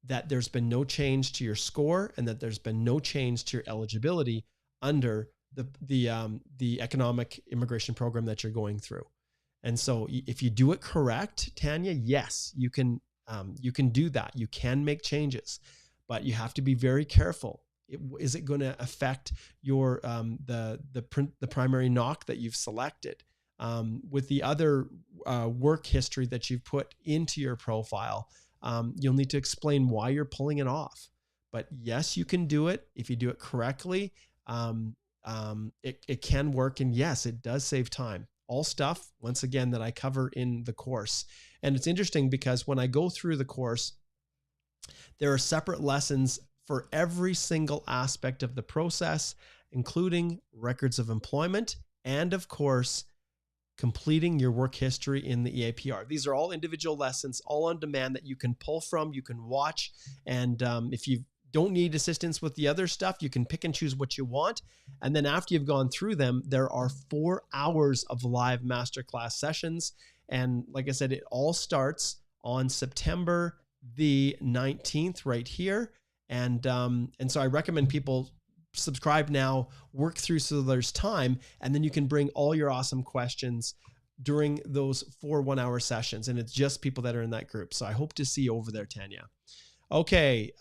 that there's been no change to your score and that there's been no change to your eligibility under the economic immigration program that you're going through. And so if you do it correct, Tanya, yes, you can do that. You can make changes, but you have to be very careful. Is it going to affect your the primary NOC that you've selected? With the other work history that you've put into your profile, you'll need to explain why you're pulling it off. But yes, you can do it if you do it correctly. It can work, and yes, it does save time. All stuff, once again, that I cover in the course. And it's interesting because when I go through the course, there are separate lessons for every single aspect of the process, including records of employment and, of course, completing your work history in the EAPR. These are all individual lessons, all on demand that you can pull from, you can watch. And if you don't need assistance with the other stuff, you can pick and choose what you want. And then after you've gone through them, there are 4 hours of live masterclass sessions. And like I said, it all starts on September the 19th right here. And so I recommend people subscribe now, work through so there's time, and then you can bring all your awesome questions during those 4 one-hour sessions. And it's just people that are in that group. So I hope to see you over there, Tanya. Okay.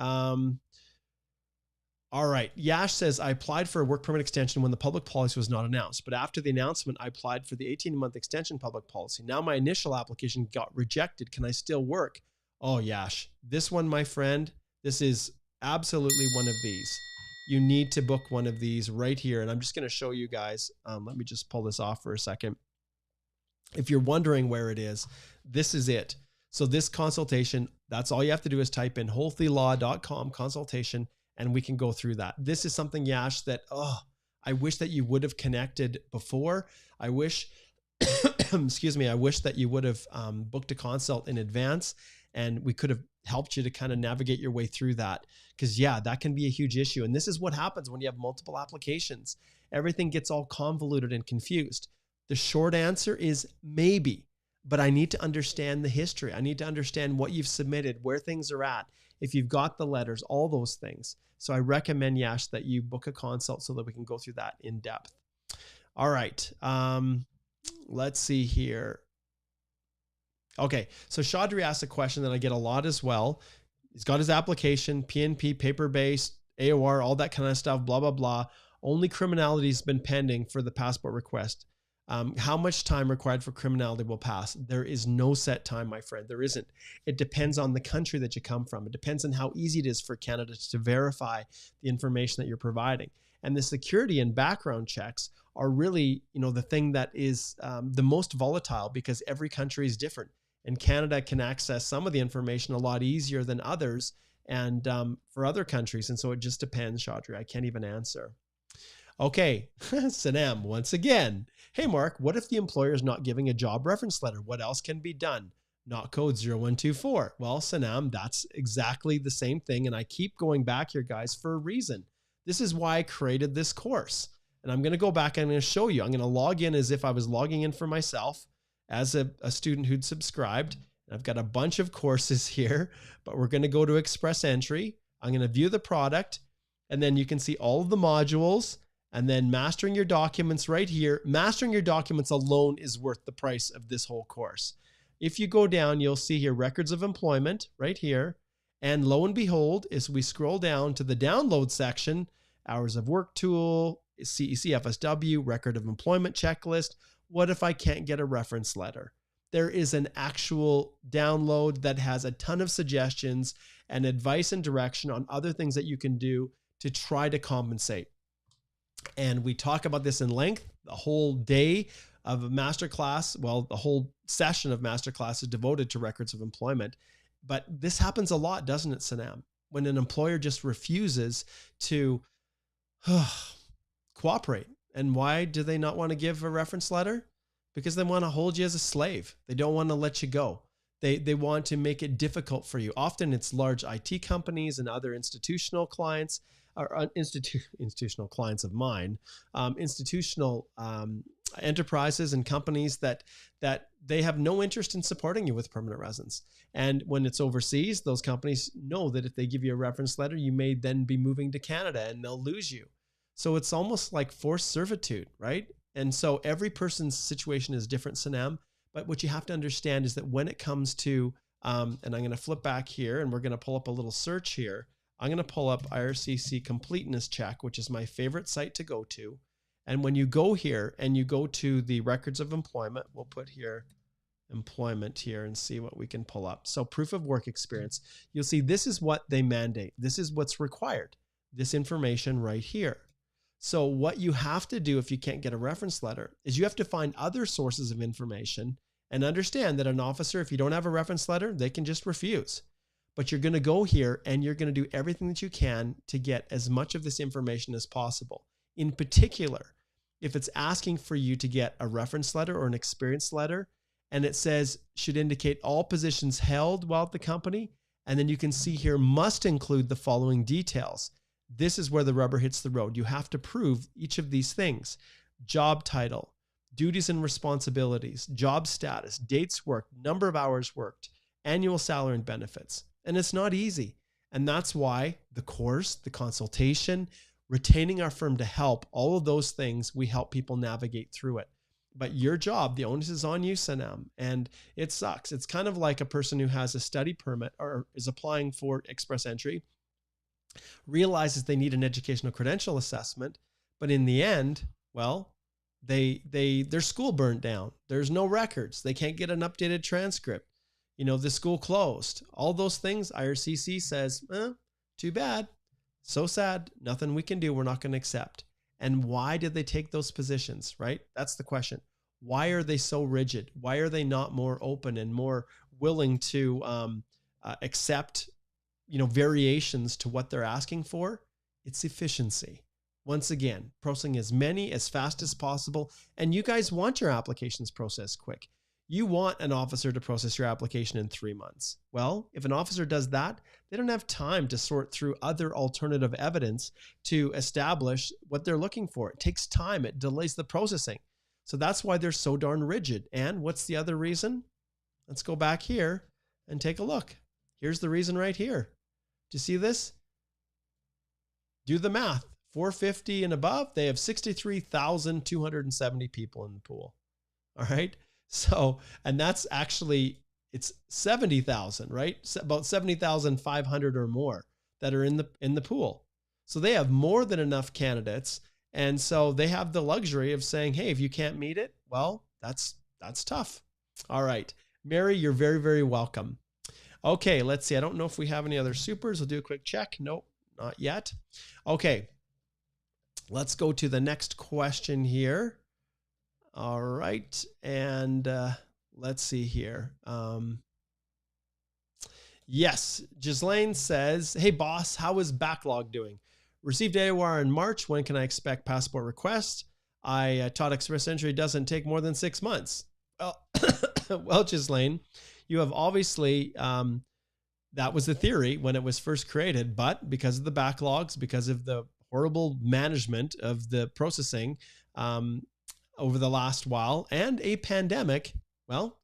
All right. Yash says, I applied for a work permit extension when the public policy was not announced, but after the announcement, I applied for the 18-month extension public policy. Now my initial application got rejected. Can I still work? Oh, Yash, this one, my friend, this is absolutely one of these. you need to book one of these right here. And I'm just going to show you guys. Let me just pull this off for a second. If you're wondering where it is, this is it. So this consultation, that's all you have to do is type in holthelaw.com consultation, and we can go through that. This is something, Yash, that, I wish that you would have connected before. I wish, excuse me, I wish that you would have booked a consult in advance, and we could have helped you to kind of navigate your way through that. Because yeah, that can be a huge issue. And this is what happens when you have multiple applications. Everything gets all convoluted and confused. The short answer is maybe, but I need to understand the history. I need to understand what you've submitted, where things are at, if you've got the letters, all those things. So I recommend, Yash, that you book a consult so that we can go through that in depth. All right. Let's see here. Okay. So Chaudhry asked a question that I get a lot as well. He's got his application, PNP, paper-based, AOR, all that kind of stuff, blah, blah, blah. Only criminality has been pending for the passport request. How much time required for criminality will pass? There is no set time, my friend. There isn't. It depends on the country that you come from. It depends on how easy it is for candidates to verify the information that you're providing. And the security and background checks are really, the thing that is the most volatile, because every country is different. And Canada can access some of the information a lot easier than others, and for other countries. And so it just depends, Chaudhry. I can't even answer. Okay, Sanam, once again. Hey, Mark, what if the employer is not giving a job reference letter? What else can be done? Not code 0124. Well, Sanam, that's exactly the same thing. And I keep going back here, guys, for a reason. This is why I created this course. And I'm going to go back and I'm going to show you. I'm going to log in as if I was logging in for myself as a student who'd subscribed. And I've got a bunch of courses here, but we're going to go to Express Entry. I'm going to view the product, and then you can see all of the modules. And then mastering your documents right here. Mastering your documents alone is worth the price of this whole course. If you go down, you'll see here records of employment right here. And lo and behold, as we scroll down to the download section, hours of work tool, CFSW, record of employment checklist. What if I can't get a reference letter? There is an actual download that has a ton of suggestions and advice and direction on other things that you can do to try to compensate. And we talk about this in length. The whole day of a masterclass, well, the whole session of masterclass is devoted to records of employment. But this happens a lot, doesn't it, Sanam? When an employer just refuses to cooperate. And why do they not want to give a reference letter? Because they want to hold you as a slave. They don't want to let you go. They want to make it difficult for you. Often it's large IT companies and other institutional clients, or institutional clients of mine, institutional enterprises and companies that they have no interest in supporting you with permanent residence. And when it's overseas, those companies know that if they give you a reference letter, you may then be moving to Canada and they'll lose you. So it's almost like forced servitude, right? And so every person's situation is different, Sanam. But what you have to understand is that when it comes to, and I'm going to flip back here and we're going to pull up a little search here. I'm going to pull up IRCC completeness check, which is my favorite site to go to. And when you go here and you go to the records of employment, we'll put here employment here and see what we can pull up. So proof of work experience, you'll see this is what they mandate. This is what's required. This information right here. So what you have to do if you can't get a reference letter is you have to find other sources of information and understand that an officer, if you don't have a reference letter, they can just refuse. But you're going to go here and you're going to do everything that you can to get as much of this information as possible. In particular, if it's asking for you to get a reference letter or an experience letter, and it says should indicate all positions held while at the company, and then you can see here must include the following details. This is where the rubber hits the road. You have to prove each of these things: job title, duties and responsibilities, job status, dates worked, number of hours worked, annual salary and benefits. And it's not easy. And that's why the course, the consultation, retaining our firm to help, all of those things, we help people navigate through it. But your job, the onus is on you, Sanam. And it sucks. It's kind of like a person who has a study permit or is applying for Express Entry, realizes they need an educational credential assessment, but in the end, well, their school burnt down. There's no records. They can't get an updated transcript. The school closed. All those things, IRCC says, too bad. So sad, nothing we can do. We're not going to accept. And why did they take those positions, right? That's the question. Why are they so rigid? Why are they not more open and more willing to accept, variations to what they're asking for? It's efficiency. Once again, processing as many as fast as possible. And you guys want your applications processed quick. You want an officer to process your application in 3 months. Well, if an officer does that, they don't have time to sort through other alternative evidence to establish what they're looking for. It takes time. It delays the processing. So that's why they're so darn rigid. And what's the other reason? Let's go back here and take a look. Here's the reason right here. Do you see this? Do the math. 450 and above, they have 63,270 people in the pool. All right. So, and that's actually, it's 70,000, right? About 70,500 or more that are in the pool. So they have more than enough candidates. And so they have the luxury of saying, hey, if you can't meet it, well, that's tough. All right. Mary, you're very, very welcome. Okay, let's see. I don't know if we have any other supers. We'll do a quick check. Nope, not yet. Okay. Let's go to the next question here. All right. And let's see here. Yes, Ghislaine says, hey, boss, how is backlog doing? Received AOR in March. When can I expect passport request? I taught Express Entry doesn't take more than 6 months. Well, well, Ghislaine, you have obviously, that was the theory when it was first created, but because of the backlogs, because of the horrible management of the processing over the last while and a pandemic, well,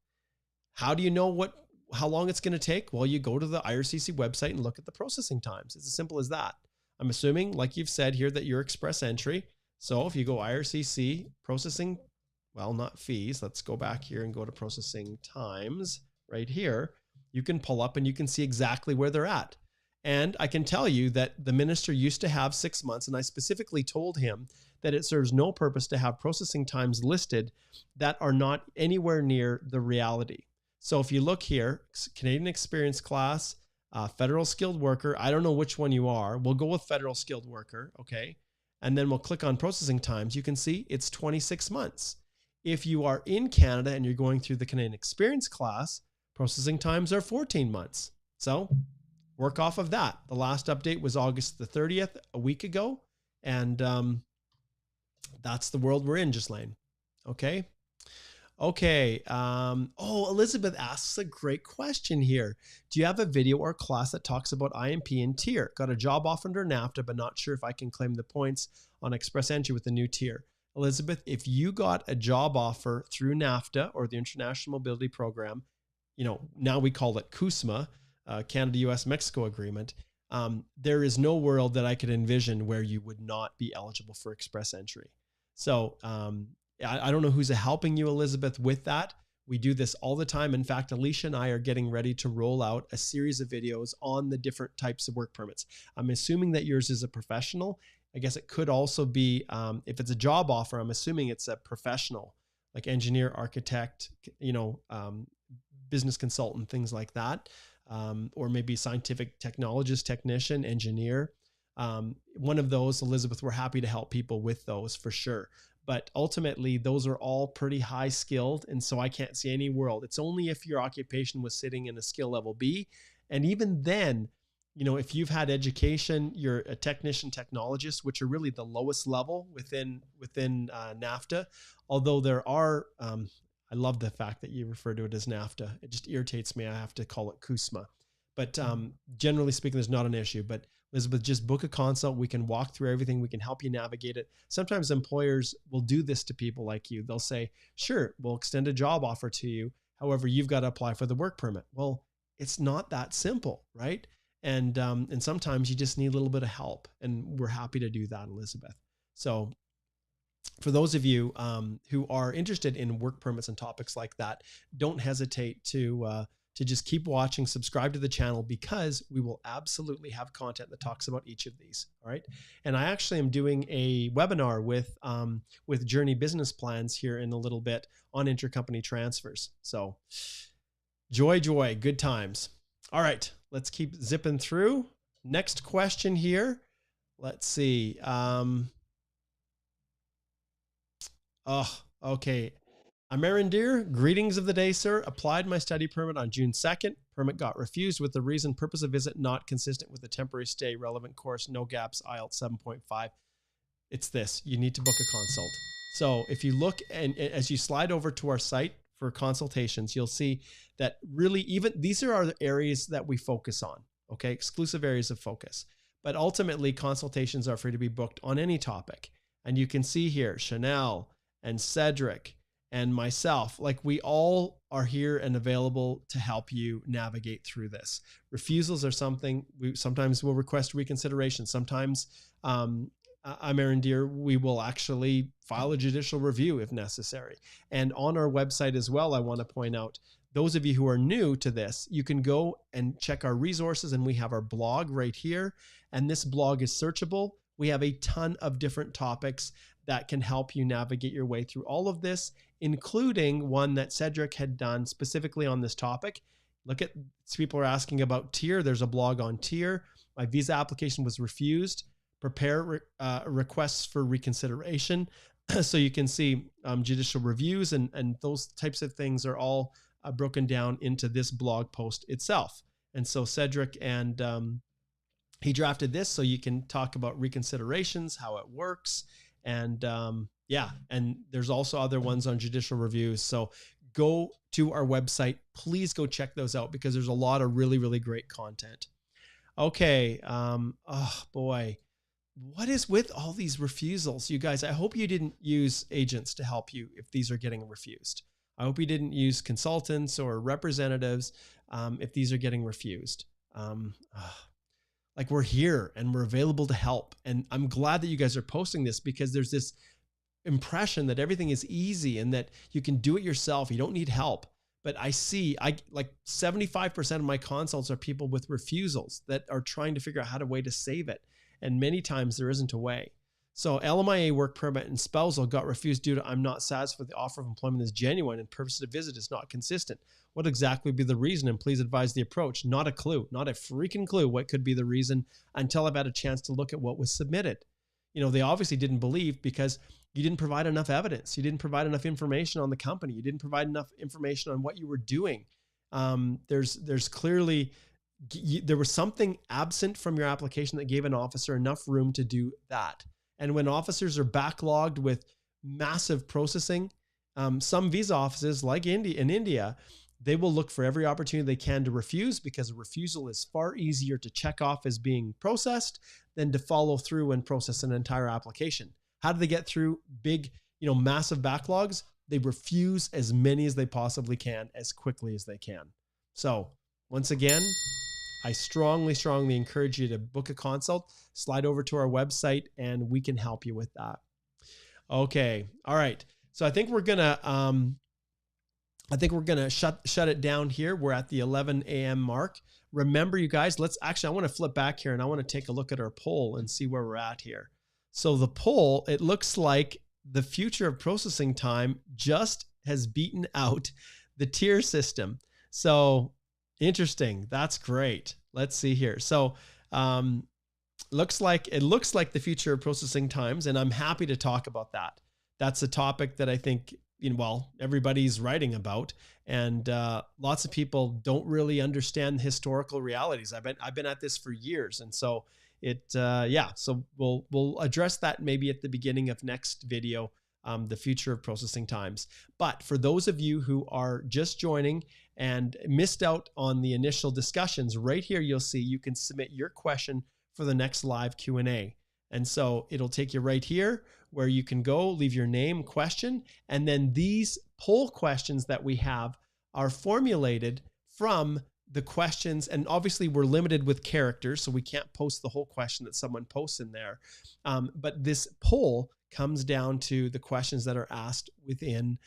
how do you know how long it's going to take? Well, you go to the IRCC website and look at the processing times. It's as simple as that. I'm assuming, like you've said here, that you're Express Entry. So if you go IRCC processing, well, not fees. Let's go back here and go to processing times right here. You can pull up and you can see exactly where they're at. And I can tell you that the minister used to have 6 months, and I specifically told him that it serves no purpose to have processing times listed that are not anywhere near the reality. So if you look here, Canadian Experience Class, Federal Skilled Worker, I don't know which one you are. We'll go with Federal Skilled Worker, okay? And then we'll click on processing times. You can see it's 26 months. If you are in Canada and you're going through the Canadian Experience Class, processing times are 14 months. So work off of that. The last update was August the 30th, a week ago. And that's the world we're in, Ghislaine. Okay. Okay. Oh, Elizabeth asks a great question here. Do you have a video or class that talks about IMP and tier? Got a job offer under NAFTA, but not sure if I can claim the points on Express Entry with the new tier. Elizabeth, if you got a job offer through NAFTA or the International Mobility Program, now we call it CUSMA, Canada, US, Mexico agreement. There is no world that I could envision where you would not be eligible for Express Entry. So I don't know who's helping you, Elizabeth, with that. We do this all the time. In fact, Alicia and I are getting ready to roll out a series of videos on the different types of work permits. I'm assuming that yours is a professional. I guess it could also be, if it's a job offer, I'm assuming it's a professional, like engineer, architect, business consultant, things like that. Or maybe scientific technologist, technician, engineer. One of those, Elizabeth, we're happy to help people with those for sure. But ultimately, those are all pretty high skilled. And so I can't see any world. It's only if your occupation was sitting in a skill level B. And even then, if you've had education, you're a technician, technologist, which are really the lowest level within NAFTA. Although there are, I love the fact that you refer to it as NAFTA. It just irritates me. I have to call it CUSMA. But generally speaking, there's not an issue. But Elizabeth, just book a consult. We can walk through everything. We can help you navigate it. Sometimes employers will do this to people like you. They'll say, sure, we'll extend a job offer to you. However, you've got to apply for the work permit. Well, it's not that simple, right? And sometimes you just need a little bit of help. And we're happy to do that, Elizabeth. So for those of you who are interested in work permits and topics like that, don't hesitate to just keep watching, subscribe to the channel, because we will absolutely have content that talks about each of these. All right. And I actually am doing a webinar with Journey Business Plans here in a little bit on intercompany transfers. So joy, good times. All right, let's keep zipping through. Next question here. Let's see. Oh, okay. Amarandir, greetings of the day, sir. Applied my study permit on June 2nd. Permit got refused with the reason purpose of visit not consistent with the temporary stay, relevant course, no gaps, IELTS 7.5. It's this, you need to book a consult. So if you look and as you slide over to our site for consultations, you'll see that really even these are our areas that we focus on, okay? Exclusive areas of focus. But ultimately consultations are free to be booked on any topic. And you can see here, Chanel and Cedric and myself, like we all are here and available to help you navigate through this. Refusals are something we sometimes will request reconsideration. Sometimes, Amarandir, we will actually file a judicial review if necessary. And on our website as well, I want to point out, those of you who are new to this, you can go and check our resources, and we have our blog right here. And this blog is searchable. We have a ton of different topics that can help you navigate your way through all of this, including one that Cedric had done specifically on this topic. Look at, people are asking about tier. There's a blog on tier. My visa application was refused. Prepare requests for reconsideration. So you can see judicial reviews and those types of things are all broken down into this blog post itself. And so Cedric and he drafted this so you can talk about reconsiderations, how it works. And yeah, and there's also other ones on judicial reviews. So go to our website, please go check those out because there's a lot of really, really great content. Okay. Oh boy, what is with all these refusals? You guys, I hope you didn't use agents to help you if these are getting refused. I hope you didn't use consultants or representatives if these are getting refused. Like we're here and we're available to help. And I'm glad that you guys are posting this because there's this impression that everything is easy and that you can do it yourself. You don't need help. But I see, like 75% of my consults are people with refusals that are trying to figure out how to way to save it. And many times there isn't a way. So Lmia work permit and spousal got refused due to I'm not satisfied with the offer of employment is genuine and purpose of visit is not consistent. What exactly would be the reason? And please advise the approach. Not a clue, not a freaking clue what could be the reason until I've had a chance to look at what was submitted. You know, they obviously didn't believe because you didn't provide enough evidence. You didn't provide enough information on the company. You didn't provide enough information on what you were doing. There's clearly, there was something absent from your application that gave an officer enough room to do that. And when officers are backlogged with massive processing, some visa offices like in India, they will look for every opportunity they can to refuse because a refusal is far easier to check off as being processed than to follow through and process an entire application. How do they get through big, massive backlogs? They refuse as many as they possibly can as quickly as they can. So once again, I strongly, strongly encourage you to book a consult, slide over to our website, and we can help you with that. Okay. All right. So I think we're gonna shut it down here. We're at the 11 a.m. mark. Remember, you guys, I want to flip back here and I want to take a look at our poll and see where we're at here. So the poll, it looks like the future of processing time just has beaten out the tier system. So interesting. That's great. Let's see here. So it looks like the future of processing times, and I'm happy to talk about that. That's a topic that I think, everybody's writing about, and lots of people don't really understand the historical realities. I've been at this for years, and so so we'll address that maybe at the beginning of next video, the future of processing times. But for those of you who are just joining and missed out on the initial discussions, right here you'll see you can submit your question for the next live Q&A. And so it'll take you right here where you can go leave your name, question, and then these poll questions that we have are formulated from the questions. And obviously we're limited with characters, so we can't post the whole question that someone posts in there. But this poll comes down to the questions that are asked within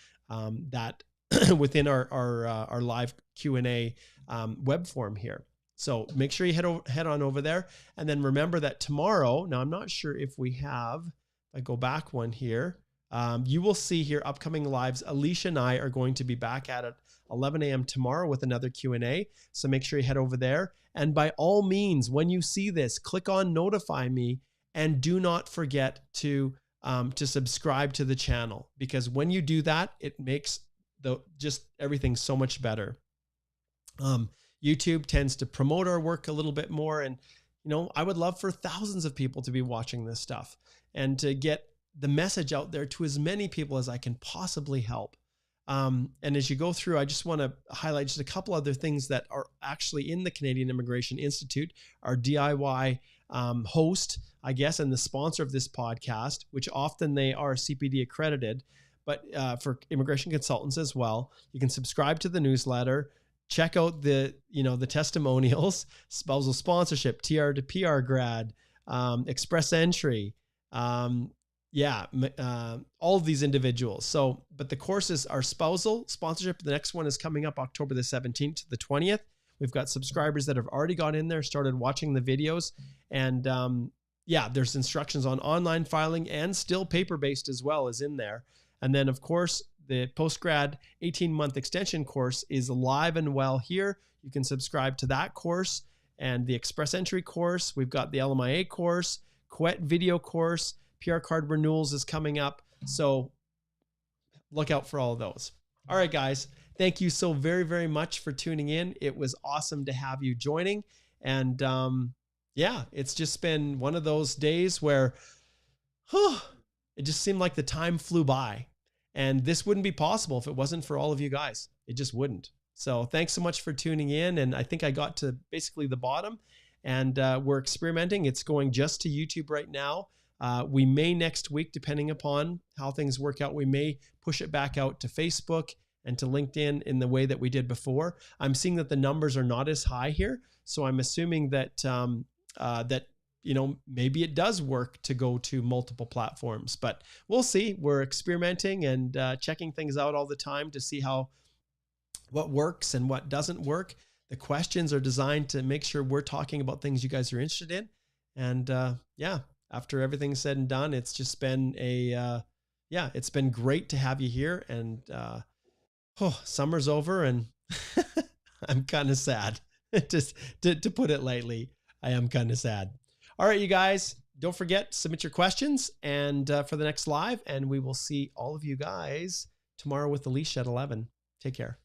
within our live Q&A web form here. So make sure you head on over there. And then remember that tomorrow, now I'm not sure if we have, I go back one here, you will see here upcoming lives. Alicia and I are going to be back at 11 a.m. tomorrow with another Q&A. So make sure you head over there. And by all means, when you see this, click on notify me And do not forget to subscribe to the channel, because when you do that, it makes just everything so much better. YouTube tends to promote our work a little bit more. And, you know, I would love for thousands of people to be watching this stuff and to get the message out there to as many people as I can possibly help. And as you go through, I just want to highlight just a couple other things that are actually in the Canadian Immigration Institute, our DIY host, I guess, and the sponsor of this podcast, which often they are CPD accredited, but for immigration consultants as well. You can subscribe to the newsletter, check out the testimonials, spousal sponsorship, TR to PR grad, express entry, all of these individuals. So, but the courses are spousal sponsorship. The next one is coming up October the 17th to the 20th. We've got subscribers that have already got in there, started watching the videos. And there's instructions on online filing, and still paper-based as well is in there. And then, of course, the post-grad 18-month extension course is alive and well here. You can subscribe to that course and the express entry course. We've got the Lmia course, QET video course, PR card renewals is coming up. So look out for all of those. All right, guys. Thank you so very, very much for tuning in. It was awesome to have you joining. And it's just been one of those days where it just seemed like the time flew by. And this wouldn't be possible if it wasn't for all of you guys. It just wouldn't. So thanks so much for tuning in. And I think I got to basically the bottom, and we're experimenting. It's going just to YouTube right now. We may next week, depending upon how things work out, we may push it back out to Facebook and to LinkedIn in the way that we did before. I'm seeing that the numbers are not as high here. So I'm assuming that, maybe it does work to go to multiple platforms, but we'll see. We're experimenting and checking things out all the time to see what works and what doesn't work. The questions are designed to make sure we're talking about things you guys are interested in. And after everything's said and done, it's just been it's been great to have you here. And summer's over, and I'm kind of sad. Just to put it lightly, I am kind of sad. All right, you guys, don't forget, submit your questions and for the next live, and we will see all of you guys tomorrow with Alicia at 11. Take care.